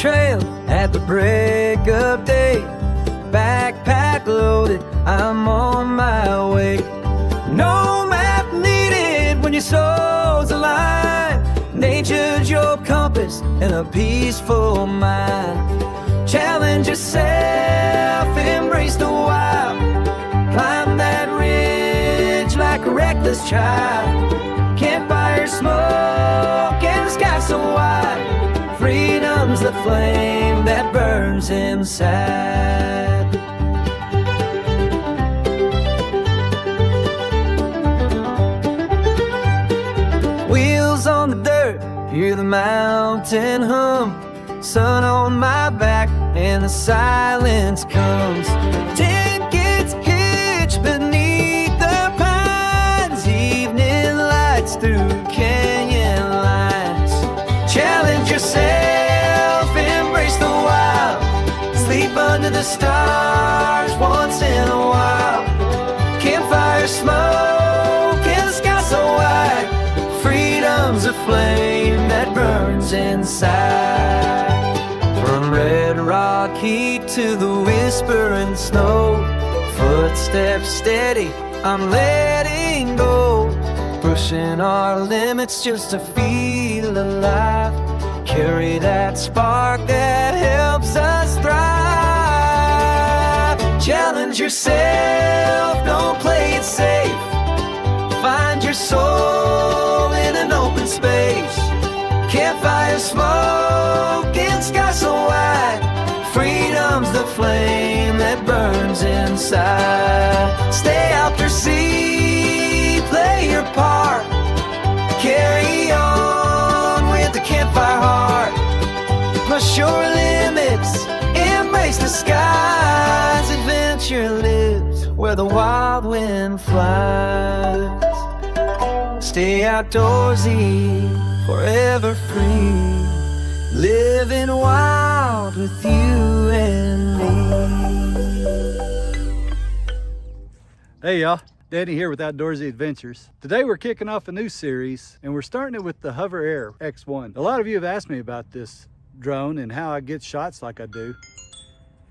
trail at the break of day. Backpack loaded, I'm on my way. No map needed when your soul's alive. Nature's your compass and a peaceful mind. Challenge yourself, embrace the wild. Climb that ridge like a reckless child. Campfire smoke and the sky so wide. Freedom's the flame that burns inside. Wheels on the dirt, hear the mountain hum. Sun on my back and the silence comes. Tent gets hitched beneath the pines. Evening lights through canyon lines. Challenge yourself, embrace the wild. Sleep under the stars once in a while. Campfire smoke and the sky so wide. Freedom's a flame that burns inside. From red rock heat to the whispering snow. Footsteps steady, I'm letting go. Pushing our limits just to feel alive. Carry that spark that helps us thrive. Challenge yourself, don't play it safe. Find your soul in an open space. Campfire smoke and sky so wide. Freedom's the flame that burns inside. Stay out to sea, play your part. Carry on with the campfire heart. Push your limits, embrace the skies. Adventure lives where the wild wind flies. Stay outdoorsy, forever free. Living wild with you and me. Hey y'all, Danny here with Outdoorsey Adventures. Today we're kicking off a new series and we're starting it with the HoverAir X1. A lot of you have asked me about this drone and how I get shots like I do.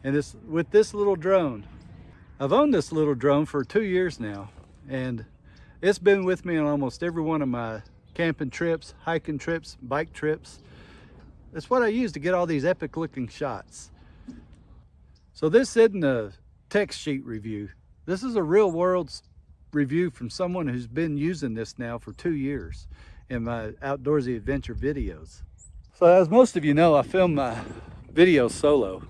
And it's with this little drone. I've owned this little drone for 2 years now, and it's been with me on almost every one of my camping trips, hiking trips, bike trips. That's what I use to get all these epic looking shots. So this isn't a text sheet review. This is a real world review from someone who's been using this now for 2 years in my outdoorsy adventure videos. So as most of you know, I film my videos solo.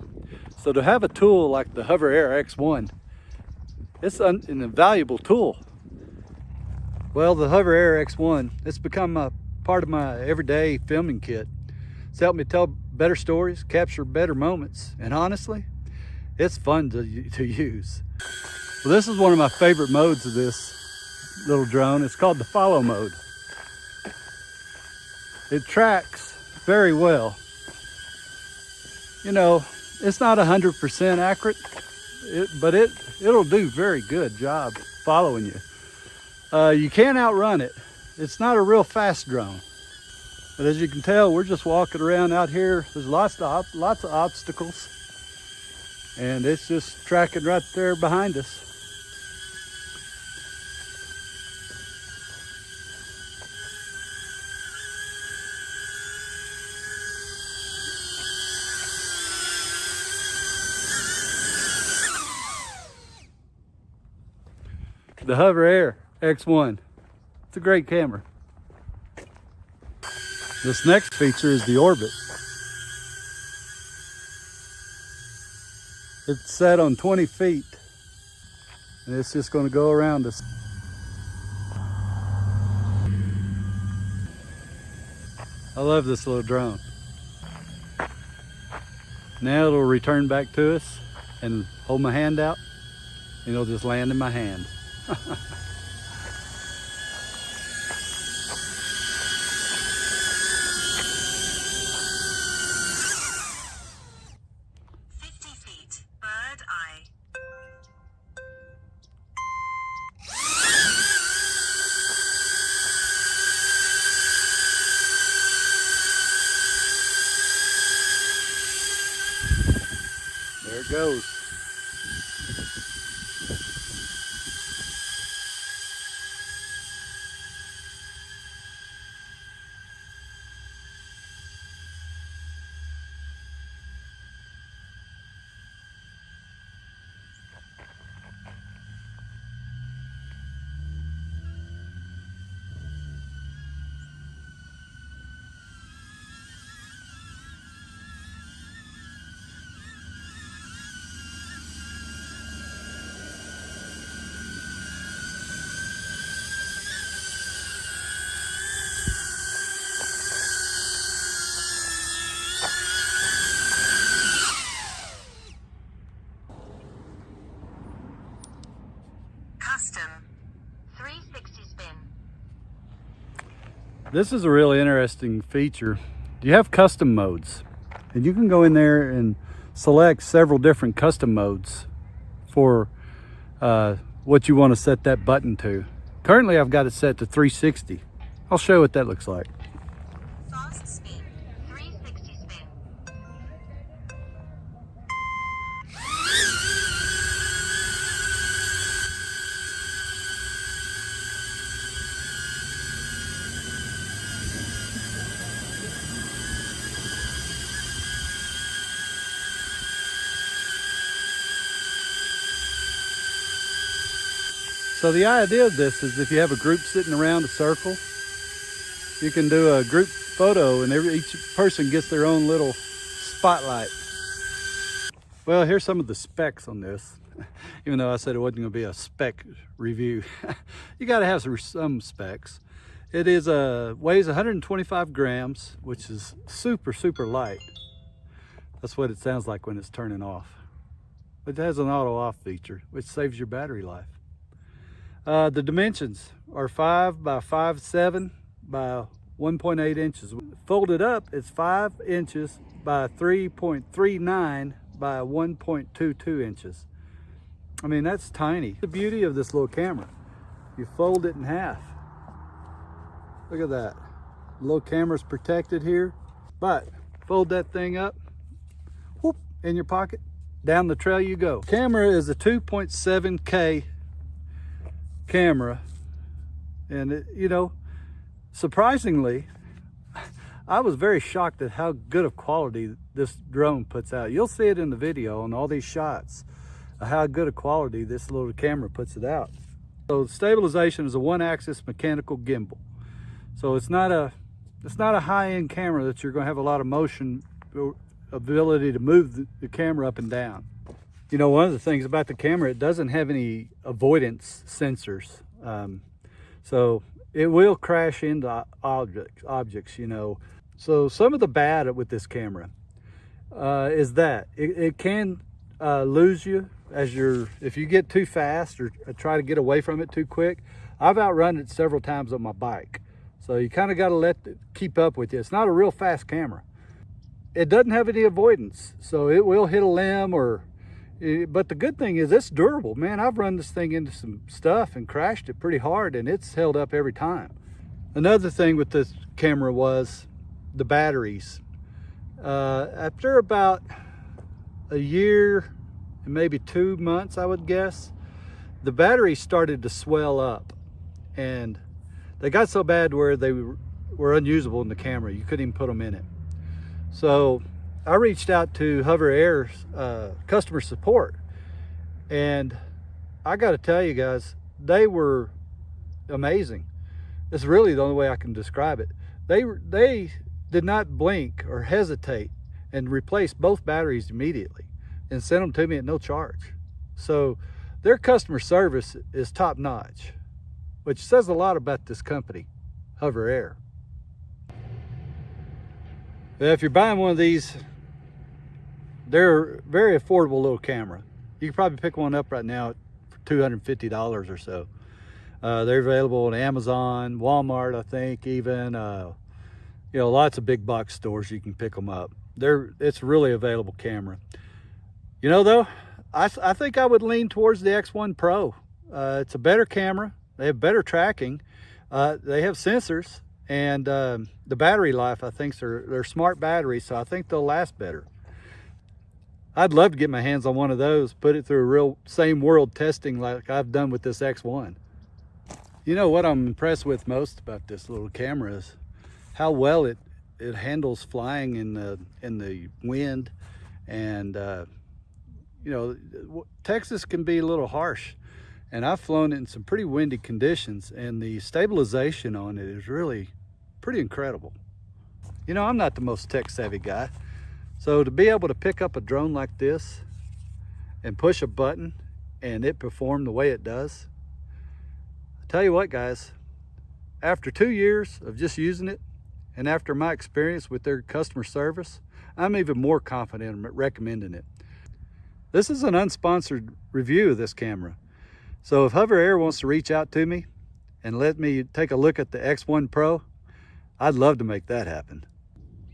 So to have a tool like the HoverAir X1, it's an invaluable tool. Well, the HoverAir X1, it's become a part of my everyday filming kit. It's helped me tell better stories, capture better moments, and honestly, it's fun to use. Well, this is one of my favorite modes of this little drone. It's called the follow mode. It tracks very well. You know, it's not 100% accurate, but it'll do a very good job following you. You can't outrun it. It's not a real fast drone. But as you can tell, we're just walking around out here. There's lots of obstacles. And it's just tracking right there behind us. The HoverAir X1. It's a great camera. This next feature is the orbit. It's set on 20 feet and it's just going to go around us. I love this little drone. Now it'll return back to us and hold my hand out and it'll just land in my hand. 50 feet, bird eye. it goes. Custom 360 spin. This is a really interesting feature. You have custom modes, and you can go in there and select several different custom modes for what you want to set that button to. Currently I've got it set to 360. I'll show you what that looks like. Fast spin 360 spin. So the idea of this is if you have a group sitting around a circle, you can do a group photo and each person gets their own little spotlight. Well, here's some of the specs on this. Even though I said it wasn't going to be a spec review, you got to have some specs. It is weighs 125 grams, which is super light. That's what it sounds like when it's turning off. It has an auto off feature, which saves your battery life. The dimensions are 5 by 5.7 by 1.8 inches. Folded up, it's 5 inches by 3.39 by 1.22 inches. I mean, that's tiny. The beauty of this little camera, you fold it in half. Look at that. The little camera's protected here, but fold that thing up, whoop, in your pocket, down the trail you go. Camera is a 2.7K camera, and it, you know, surprisingly, I was very shocked at how good of quality this drone puts out. You'll see it in the video on all these shots, how good a quality this little camera puts it out. So stabilization is a one-axis mechanical gimbal. So it's not a high-end camera that you're going to have a lot of motion ability to move the camera up and down. You know, one of the things about the camera, it doesn't have any avoidance sensors. So it will crash into objects, you know. So some of the bad with this camera is that it can lose you if you get too fast or try to get away from it too quick. I've outrun it several times on my bike. So you kind of got to let it keep up with you. It's not a real fast camera. It doesn't have any avoidance, so it will hit a limb but the good thing is it's durable, man. I've run this thing into some stuff and crashed it pretty hard, and it's held up every time. Another thing with this camera was the batteries. After about a year and maybe 2 months, I would guess, the batteries started to swell up, and they got so bad where they were unusable in the camera. You couldn't even put them in it. So I reached out to HoverAir's customer support, and I got to tell you guys, they were amazing. It's really the only way I can describe it. They did not blink or hesitate and replaced both batteries immediately and sent them to me at no charge. So their customer service is top notch, which says a lot about this company, HoverAir. If you're buying one of these, they're a very affordable little camera. You can probably pick one up right now at $250 or so. They're available on Amazon, Walmart, I think, even, you know, lots of big box stores you can pick them up. It's a really available camera. You know, though, I think I would lean towards the X1 Pro. It's a better camera. They have better tracking. They have sensors, and the battery life, I think, they're smart batteries, so I think they'll last better. I'd love to get my hands on one of those, put it through a real same world testing like I've done with this X1. You know what I'm impressed with most about this little camera is how well it handles flying in the wind. And you know, Texas can be a little harsh, and I've flown it in some pretty windy conditions, and the stabilization on it is really pretty incredible. You know, I'm not the most tech savvy guy, so to be able to pick up a drone like this and push a button and it perform the way it does, I tell you what guys, after 2 years of just using it and after my experience with their customer service, I'm even more confident in recommending it. This is an unsponsored review of this camera, so if HoverAir wants to reach out to me and let me take a look at the X1 Pro, I'd love to make that happen.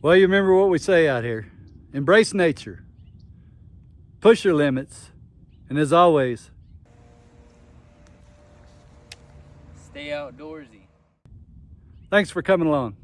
Well, you remember what we say out here. Embrace nature, push your limits, and as always, stay outdoorsy. thanks for coming along.